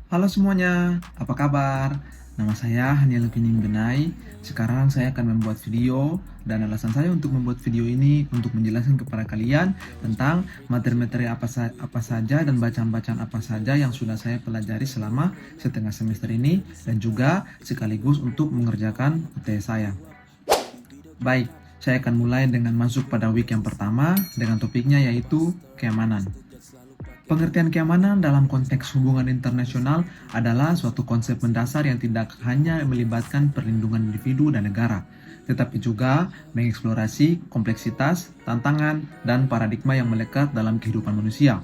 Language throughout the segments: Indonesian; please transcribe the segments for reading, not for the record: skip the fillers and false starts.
Halo semuanya, apa kabar? Nama saya Haniel Kining Benai. Sekarang saya akan membuat video dan alasan saya untuk membuat video ini untuk menjelaskan kepada kalian tentang materi-materi apa saja dan bacaan-bacaan apa saja yang sudah saya pelajari selama setengah semester ini dan juga sekaligus untuk mengerjakan UTS saya. Baik, saya akan mulai dengan masuk pada week yang pertama dengan topiknya yaitu keamanan. Pengertian keamanan dalam konteks hubungan internasional adalah suatu konsep mendasar yang tidak hanya melibatkan perlindungan individu dan negara, tetapi juga mengeksplorasi kompleksitas, tantangan, dan paradigma yang melekat dalam kehidupan manusia.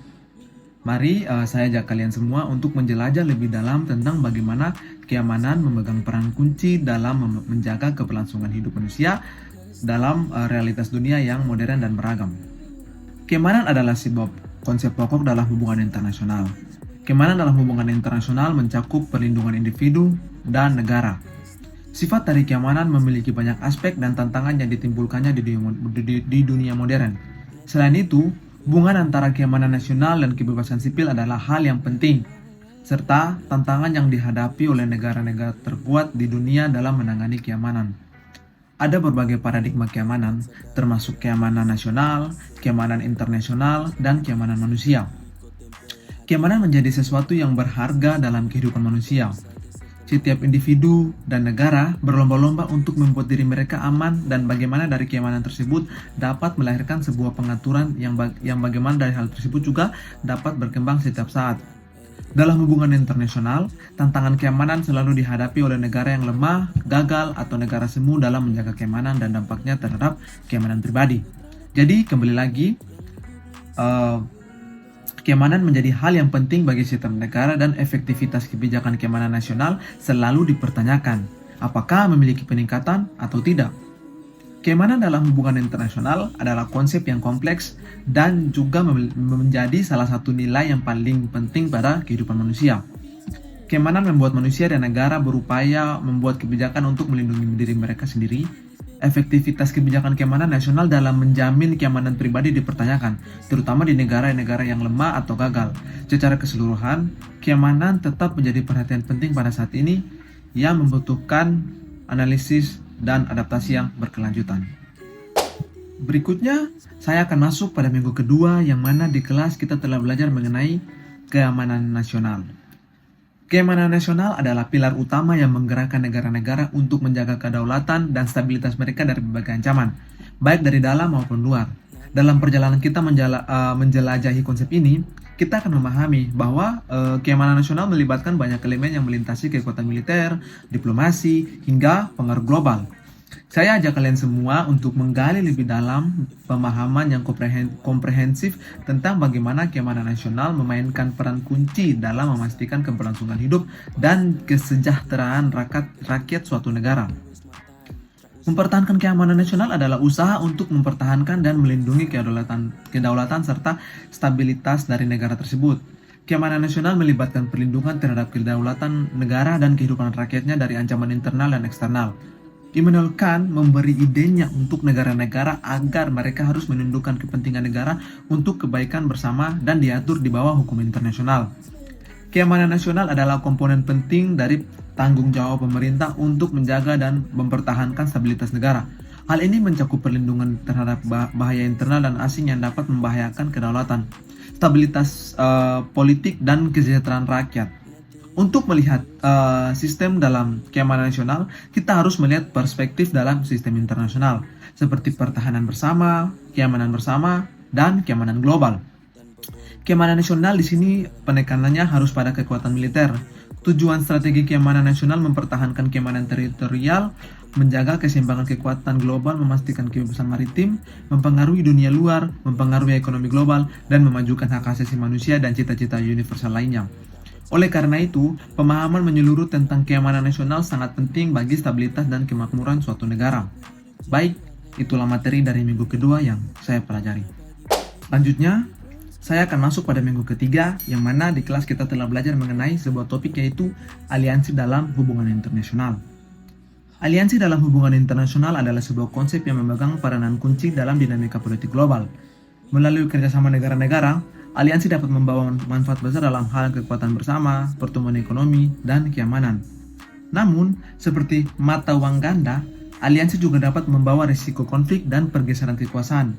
Mari saya ajak kalian semua untuk menjelajah lebih dalam tentang bagaimana keamanan memegang peran kunci dalam menjaga keberlangsungan hidup manusia dalam realitas dunia yang modern dan beragam. Keamanan adalah sebuah konsep pokok dalam hubungan internasional. Keamanan dalam hubungan internasional mencakup perlindungan individu dan negara. Sifat dari keamanan memiliki banyak aspek dan tantangan yang ditimbulkannya di dunia modern. Selain itu, hubungan antara keamanan nasional dan kebebasan sipil adalah hal yang penting, serta tantangan yang dihadapi oleh negara-negara terkuat di dunia dalam menangani keamanan. Ada berbagai paradigma keamanan, termasuk keamanan nasional, keamanan internasional, dan keamanan manusia. Keamanan menjadi sesuatu yang berharga dalam kehidupan manusia. Setiap individu dan negara berlomba-lomba untuk membuat diri mereka aman dan bagaimana dari keamanan tersebut dapat melahirkan sebuah pengaturan yang bagaimana dari hal tersebut juga dapat berkembang setiap saat. Dalam hubungan internasional, tantangan keamanan selalu dihadapi oleh negara yang lemah, gagal, atau negara semu dalam menjaga keamanan dan dampaknya terhadap keamanan pribadi. Jadi, kembali lagi, keamanan menjadi hal yang penting bagi sistem negara dan efektivitas kebijakan keamanan nasional selalu dipertanyakan, apakah memiliki peningkatan atau tidak. Keamanan dalam hubungan internasional adalah konsep yang kompleks dan juga menjadi salah satu nilai yang paling penting pada kehidupan manusia. Keamanan membuat manusia dan negara berupaya membuat kebijakan untuk melindungi diri mereka sendiri. Efektivitas kebijakan keamanan nasional dalam menjamin keamanan pribadi dipertanyakan, terutama di negara-negara yang lemah atau gagal. Secara keseluruhan, keamanan tetap menjadi perhatian penting pada saat ini yang membutuhkan analisis dan adaptasi yang berkelanjutan. Berikutnya, saya akan masuk pada minggu kedua yang mana di kelas kita telah belajar mengenai keamanan nasional. Keamanan nasional adalah pilar utama yang menggerakkan negara-negara untuk menjaga kedaulatan dan stabilitas mereka dari berbagai ancaman, baik dari dalam maupun luar. Dalam perjalanan kita menjelajahi konsep ini, kita akan memahami bahwa keamanan nasional melibatkan banyak elemen yang melintasi kekuatan militer, diplomasi, hingga pengaruh global. Saya ajak kalian semua untuk menggali lebih dalam pemahaman yang komprehensif tentang bagaimana keamanan nasional memainkan peran kunci dalam memastikan keberlangsungan hidup dan kesejahteraan rakyat suatu negara. Mempertahankan keamanan nasional adalah usaha untuk mempertahankan dan melindungi kedaulatan serta stabilitas dari negara tersebut. Keamanan nasional melibatkan perlindungan terhadap kedaulatan negara dan kehidupan rakyatnya dari ancaman internal dan eksternal. Immanuel Kant memberi idenya untuk negara-negara agar mereka harus menundukkan kepentingan negara untuk kebaikan bersama dan diatur di bawah hukum internasional. Keamanan nasional adalah komponen penting dari tanggung jawab pemerintah untuk menjaga dan mempertahankan stabilitas negara. Hal ini mencakup perlindungan terhadap bahaya internal dan asing yang dapat membahayakan kedaulatan, stabilitas politik, dan kesejahteraan rakyat. Untuk melihat sistem dalam keamanan nasional, kita harus melihat perspektif dalam sistem internasional, seperti pertahanan bersama, dan keamanan global. Keamanan nasional di sini penekanannya harus pada kekuatan militer. Tujuan strategi keamanan nasional mempertahankan keamanan teritorial, menjaga keseimbangan kekuatan global, memastikan kebebasan maritim, mempengaruhi dunia luar, mempengaruhi ekonomi global, dan memajukan hak asasi manusia dan cita-cita universal lainnya. Oleh karena itu, pemahaman menyeluruh tentang keamanan nasional sangat penting bagi stabilitas dan kemakmuran suatu negara. Baik, itulah materi dari minggu kedua yang saya pelajari. Lanjutnya, saya akan masuk pada minggu ketiga, yang mana di kelas kita telah belajar mengenai sebuah topik yaitu aliansi dalam hubungan internasional. Aliansi dalam hubungan internasional adalah sebuah konsep yang memegang peranan kunci dalam dinamika politik global. Melalui kerjasama negara-negara, aliansi dapat membawa manfaat besar dalam hal kekuatan bersama, pertumbuhan ekonomi, dan keamanan. Namun, seperti mata uang ganda, aliansi juga dapat membawa risiko konflik dan pergeseran kekuasaan.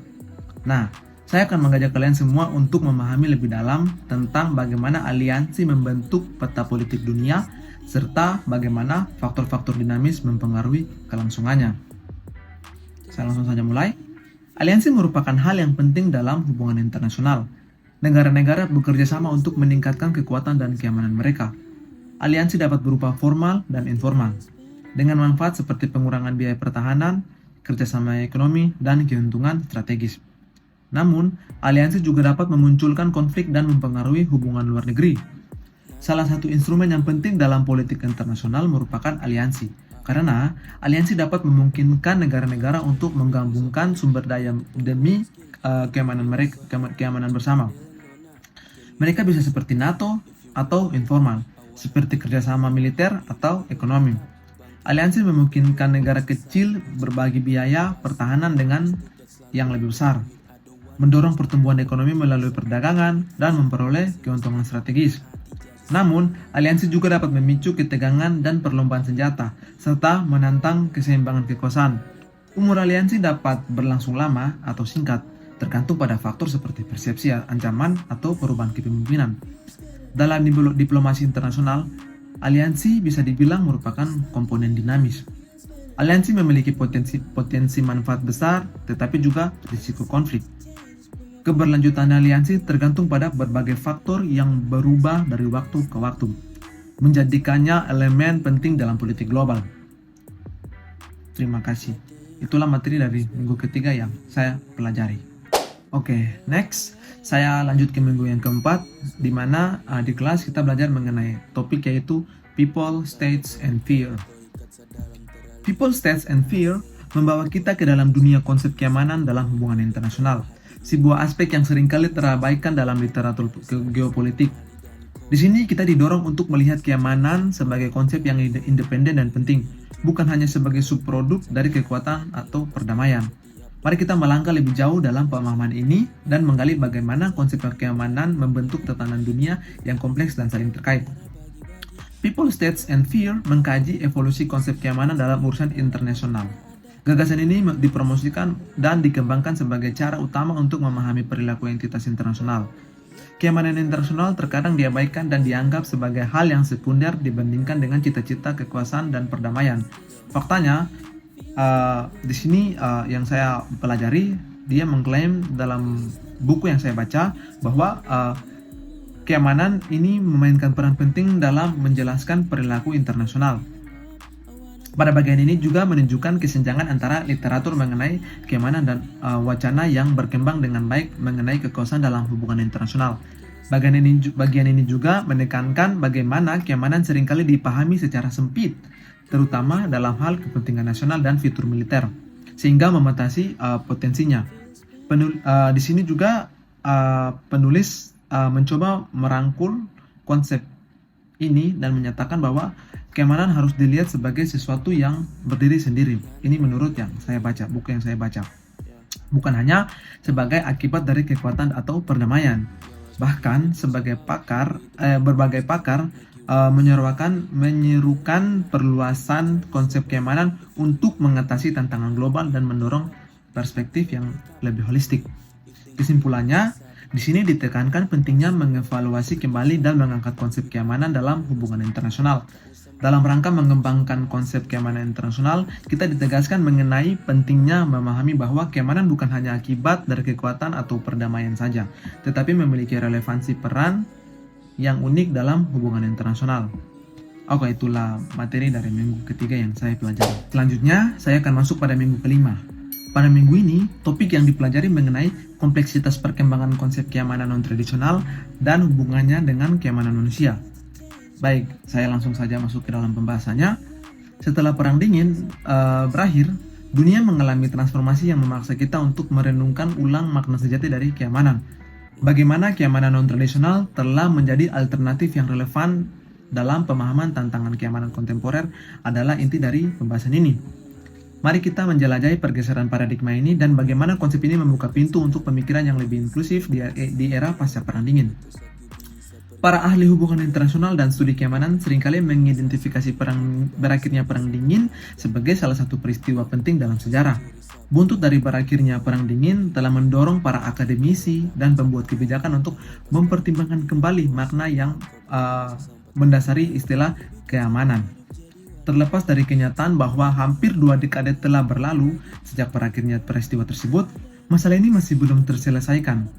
Nah, saya akan mengajak kalian semua untuk memahami lebih dalam tentang bagaimana aliansi membentuk peta politik dunia, serta bagaimana faktor-faktor dinamis mempengaruhi kelangsungannya. Saya langsung saja mulai. Aliansi merupakan hal yang penting dalam hubungan internasional. Negara-negara bekerja sama untuk meningkatkan kekuatan dan keamanan mereka. Aliansi dapat berupa formal dan informal, dengan manfaat seperti pengurangan biaya pertahanan, kerjasama ekonomi, dan keuntungan strategis. Namun, aliansi juga dapat memunculkan konflik dan mempengaruhi hubungan luar negeri. Salah satu instrumen yang penting dalam politik internasional merupakan aliansi, karena aliansi dapat memungkinkan negara-negara untuk menggabungkan sumber daya demi keamanan bersama. Mereka bisa seperti NATO atau informal, seperti kerjasama militer atau ekonomi. Aliansi memungkinkan negara kecil berbagi biaya pertahanan dengan yang lebih besar, mendorong pertumbuhan ekonomi melalui perdagangan, dan memperoleh keuntungan strategis. Namun, aliansi juga dapat memicu ketegangan dan perlombaan senjata, serta menantang keseimbangan kekuasaan. Umur aliansi dapat berlangsung lama atau singkat, tergantung pada faktor seperti persepsi ancaman atau perubahan kepemimpinan. Dalam diplomasi internasional, aliansi bisa dibilang merupakan komponen dinamis. Aliansi memiliki potensi manfaat besar, tetapi juga risiko konflik. Keberlanjutan aliansi tergantung pada berbagai faktor yang berubah dari waktu ke waktu, menjadikannya elemen penting dalam politik global. Terima kasih. Itulah materi dari minggu ketiga yang saya pelajari. Oke, next. Saya lanjut ke minggu yang keempat, di mana di kelas kita belajar mengenai topik yaitu People, States, and Fear. People, States, and Fear membawa kita ke dalam dunia konsep keamanan dalam hubungan internasional, sebuah aspek yang seringkali terabaikan dalam literatur geopolitik. Di sini kita didorong untuk melihat keamanan sebagai konsep yang independen dan penting, bukan hanya sebagai subproduk dari kekuatan atau perdamaian. Mari kita melangkah lebih jauh dalam pemahaman ini dan menggali bagaimana konsep keamanan membentuk tatanan dunia yang kompleks dan saling terkait. People, States, and Fear mengkaji evolusi konsep keamanan dalam urusan internasional. Gagasan ini dipromosikan dan dikembangkan sebagai cara utama untuk memahami perilaku entitas internasional. Keamanan internasional terkadang diabaikan dan dianggap sebagai hal yang sekunder dibandingkan dengan cita-cita kekuasaan dan perdamaian. Faktanya, di sini yang saya pelajari, dia mengklaim dalam buku yang saya baca bahwa keamanan ini memainkan peran penting dalam menjelaskan perilaku internasional. Pada bagian ini juga menunjukkan kesenjangan antara literatur mengenai keamanan dan wacana yang berkembang dengan baik mengenai kekuasaan dalam hubungan internasional. Bagian ini juga menekankan bagaimana keamanan seringkali dipahami secara sempit, terutama dalam hal kepentingan nasional dan fitur militer, sehingga membatasi potensinya. Di sini juga penulis mencoba merangkul konsep ini dan menyatakan bahwa keamanan harus dilihat sebagai sesuatu yang berdiri sendiri. Ini menurut yang saya baca, buku yang saya baca. Bukan hanya sebagai akibat dari kekuatan atau perdamaian. Bahkan sebagai berbagai pakar menyerukan perluasan konsep keamanan untuk mengatasi tantangan global dan mendorong perspektif yang lebih holistik. Kesimpulannya, di sini ditekankan pentingnya mengevaluasi kembali dan mengangkat konsep keamanan dalam hubungan internasional. Dalam rangka mengembangkan konsep keamanan internasional, kita ditegaskan mengenai pentingnya memahami bahwa keamanan bukan hanya akibat dari kekuatan atau perdamaian saja, tetapi memiliki relevansi peran yang unik dalam hubungan internasional. Oke, itulah materi dari minggu ketiga yang saya pelajari. Selanjutnya, saya akan masuk pada minggu kelima. Pada minggu ini, topik yang dipelajari mengenai kompleksitas perkembangan konsep keamanan non-tradisional dan hubungannya dengan keamanan manusia. Baik, saya langsung saja masuk ke dalam pembahasannya. Setelah Perang Dingin berakhir, dunia mengalami transformasi yang memaksa kita untuk merenungkan ulang makna sejati dari keamanan. Bagaimana keamanan non-tradisional telah menjadi alternatif yang relevan dalam pemahaman tantangan keamanan kontemporer adalah inti dari pembahasan ini. Mari kita menjelajahi pergeseran paradigma ini dan bagaimana konsep ini membuka pintu untuk pemikiran yang lebih inklusif di era pasca Perang Dingin. Para ahli hubungan internasional dan studi keamanan seringkali mengidentifikasi berakhirnya Perang Dingin sebagai salah satu peristiwa penting dalam sejarah. Buntut dari berakhirnya Perang Dingin telah mendorong para akademisi dan pembuat kebijakan untuk mempertimbangkan kembali makna yang mendasari istilah keamanan. Terlepas dari kenyataan bahwa hampir 2 dekade telah berlalu sejak berakhirnya peristiwa tersebut, masalah ini masih belum terselesaikan.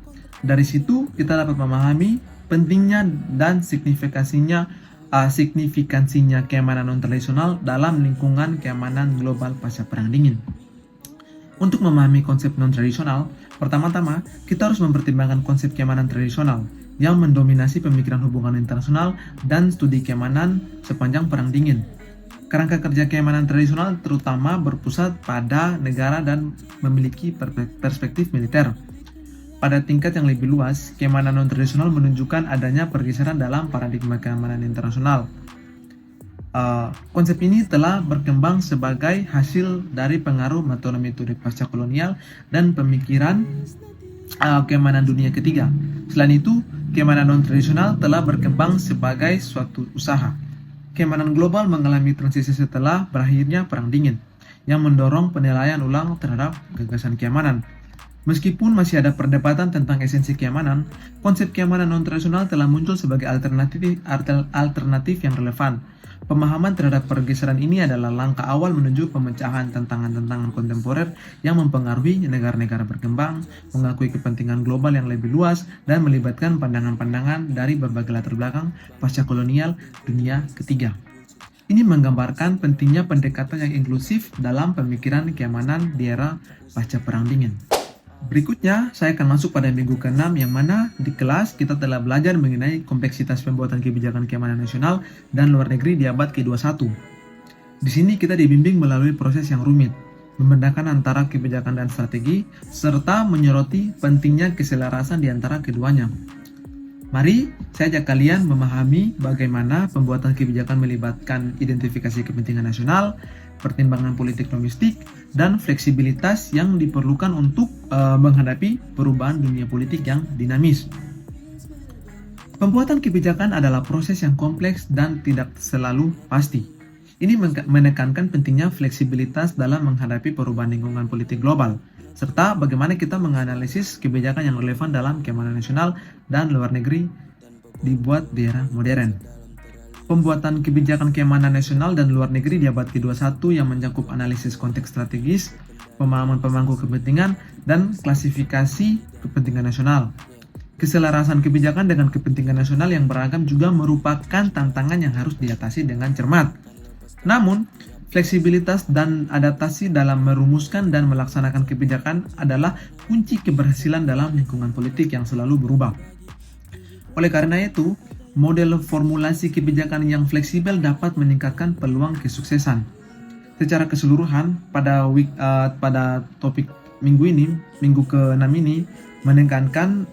Dari situ kita dapat memahami pentingnya dan signifikansinya keamanan non-tradisional dalam lingkungan keamanan global pasca Perang Dingin. Untuk memahami konsep non-tradisional, pertama-tama kita harus mempertimbangkan konsep keamanan tradisional yang mendominasi pemikiran hubungan internasional dan studi keamanan sepanjang Perang Dingin. Kerangka kerja keamanan tradisional terutama berpusat pada negara dan memiliki perspektif militer. Pada tingkat yang lebih luas, keamanan non-tradisional menunjukkan adanya pergeseran dalam paradigma keamanan internasional. Konsep ini telah berkembang sebagai hasil dari pengaruh metode pasca kolonial dan pemikiran keamanan dunia ketiga. Selain itu, keamanan non-tradisional telah berkembang sebagai suatu usaha. Keamanan global mengalami transisi setelah berakhirnya Perang Dingin, yang mendorong penilaian ulang terhadap gagasan keamanan. Meskipun masih ada perdebatan tentang esensi keamanan, konsep keamanan non-tradisional telah muncul sebagai alternatif yang relevan. Pemahaman terhadap pergeseran ini adalah langkah awal menuju pemecahan tantangan-tantangan kontemporer yang mempengaruhi negara-negara berkembang, mengakui kepentingan global yang lebih luas, dan melibatkan pandangan-pandangan dari berbagai latar belakang pasca kolonial dunia ketiga. Ini menggambarkan pentingnya pendekatan yang inklusif dalam pemikiran keamanan di era pasca Perang Dingin. Berikutnya, saya akan masuk pada minggu ke-6 yang mana di kelas kita telah belajar mengenai kompleksitas pembuatan kebijakan keamanan nasional dan luar negeri di abad ke-21. Di sini kita dibimbing melalui proses yang rumit, membedakan antara kebijakan dan strategi, serta menyoroti pentingnya keselarasan di antara keduanya. Mari saya ajak kalian memahami bagaimana pembuatan kebijakan melibatkan identifikasi kepentingan nasional, pertimbangan politik domestik, dan fleksibilitas yang diperlukan untuk menghadapi perubahan dunia politik yang dinamis. Pembuatan kebijakan adalah proses yang kompleks dan tidak selalu pasti. Ini menekankan pentingnya fleksibilitas dalam menghadapi perubahan lingkungan politik global, serta bagaimana kita menganalisis kebijakan yang relevan dalam keamanan nasional dan luar negeri dibuat di era modern. Pembuatan kebijakan keamanan nasional dan luar negeri di abad ke-21 yang mencakup analisis konteks strategis, pemahaman pemangku kepentingan, dan klasifikasi kepentingan nasional. Keselarasan kebijakan dengan kepentingan nasional yang beragam juga merupakan tantangan yang harus diatasi dengan cermat. Namun, fleksibilitas dan adaptasi dalam merumuskan dan melaksanakan kebijakan adalah kunci keberhasilan dalam lingkungan politik yang selalu berubah. Oleh karena itu, model formulasi kebijakan yang fleksibel dapat meningkatkan peluang kesuksesan. Secara keseluruhan, pada topik minggu ke-6 ini, menekankan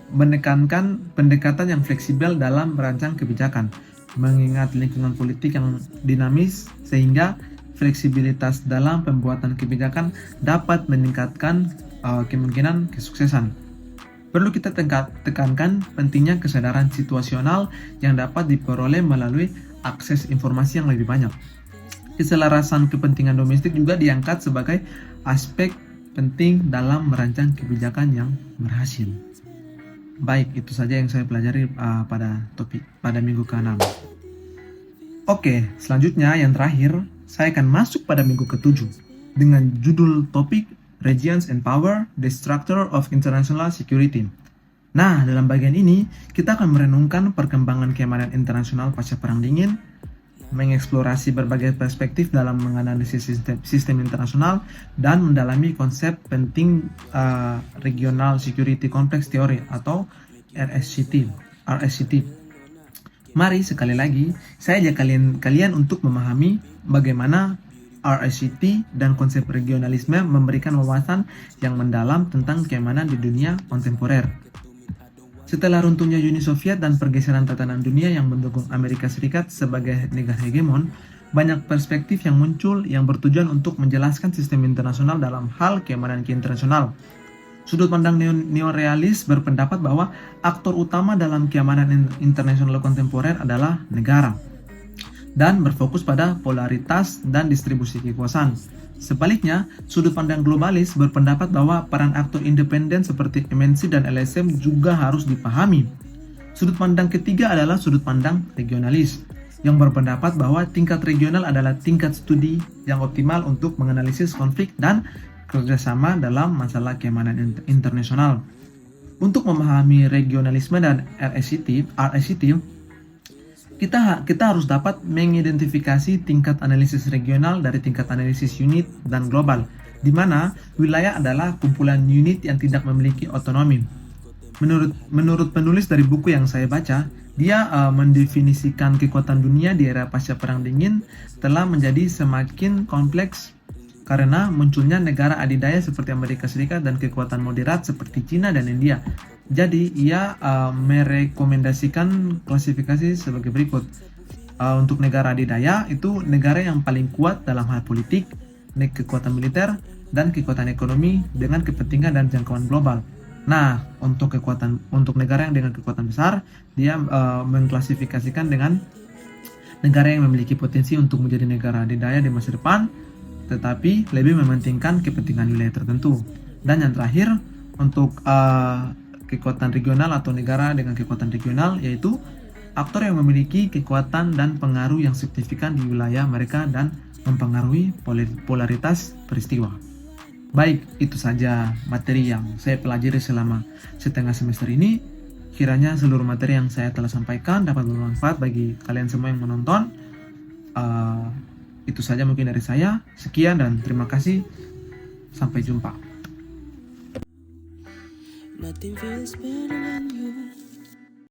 pendekatan yang fleksibel dalam merancang kebijakan, mengingat lingkungan politik yang dinamis sehingga fleksibilitas dalam pembuatan kebijakan dapat meningkatkan kemungkinan kesuksesan. Perlu kita tekankan pentingnya kesadaran situasional yang dapat diperoleh melalui akses informasi yang lebih banyak. Keselarasan kepentingan domestik juga diangkat sebagai aspek penting dalam merancang kebijakan yang berhasil. Baik, itu saja yang saya pelajari pada minggu ke-6. Oke, selanjutnya yang terakhir, saya akan masuk pada minggu ke-7 dengan judul topik Regions and Power, the Structure of International Security. Nah, dalam bagian ini, kita akan merenungkan perkembangan keamanan internasional pasca Perang Dingin, mengeksplorasi berbagai perspektif dalam menganalisis sistem internasional, dan mendalami konsep penting Regional Security Complex Theory atau RSCT. Mari sekali lagi, saya ajak kalian untuk memahami bagaimana RSCT dan konsep regionalisme memberikan wawasan yang mendalam tentang keamanan di dunia kontemporer. Setelah runtuhnya Uni Soviet dan pergeseran tatanan dunia yang mendukung Amerika Serikat sebagai negara hegemon, banyak perspektif yang muncul yang bertujuan untuk menjelaskan sistem internasional dalam hal keamanan internasional. Sudut pandang neorealis berpendapat bahwa aktor utama dalam keamanan internasional kontemporer adalah negara dan berfokus pada polaritas dan distribusi kekuasaan. Sebaliknya, sudut pandang globalis berpendapat bahwa peran aktor independen seperti MNC dan LSM juga harus dipahami. Sudut pandang ketiga adalah sudut pandang regionalis, yang berpendapat bahwa tingkat regional adalah tingkat studi yang optimal untuk menganalisis konflik dan kerjasama dalam masalah keamanan internasional. Untuk memahami regionalisme dan RSCT, kita harus dapat mengidentifikasi tingkat analisis regional dari tingkat analisis unit dan global, di mana wilayah adalah kumpulan unit yang tidak memiliki otonomi. Menurut penulis dari buku yang saya baca, dia mendefinisikan kekuatan dunia di era pasca Perang Dingin telah menjadi semakin kompleks karena munculnya negara adidaya seperti Amerika Serikat dan kekuatan moderat seperti Cina dan India. Jadi, ia merekomendasikan klasifikasi sebagai berikut. Untuk negara adidaya, itu negara yang paling kuat dalam hal politik, kekuatan militer, dan kekuatan ekonomi dengan kepentingan dan jangkauan global. Nah, untuk negara yang dengan kekuatan besar, dia mengklasifikasikan dengan negara yang memiliki potensi untuk menjadi negara adidaya di masa depan, tetapi lebih mementingkan kepentingan wilayah tertentu. Dan yang terakhir, untuk kekuatan regional atau negara dengan kekuatan regional, yaitu aktor yang memiliki kekuatan dan pengaruh yang signifikan di wilayah mereka dan mempengaruhi polaritas peristiwa. Baik, itu saja materi yang saya pelajari selama setengah semester ini. Kiranya seluruh materi yang saya telah sampaikan dapat bermanfaat bagi kalian semua yang menonton. Itu saja mungkin dari saya. Sekian dan terima kasih. Sampai jumpa. Nothing feels better than you.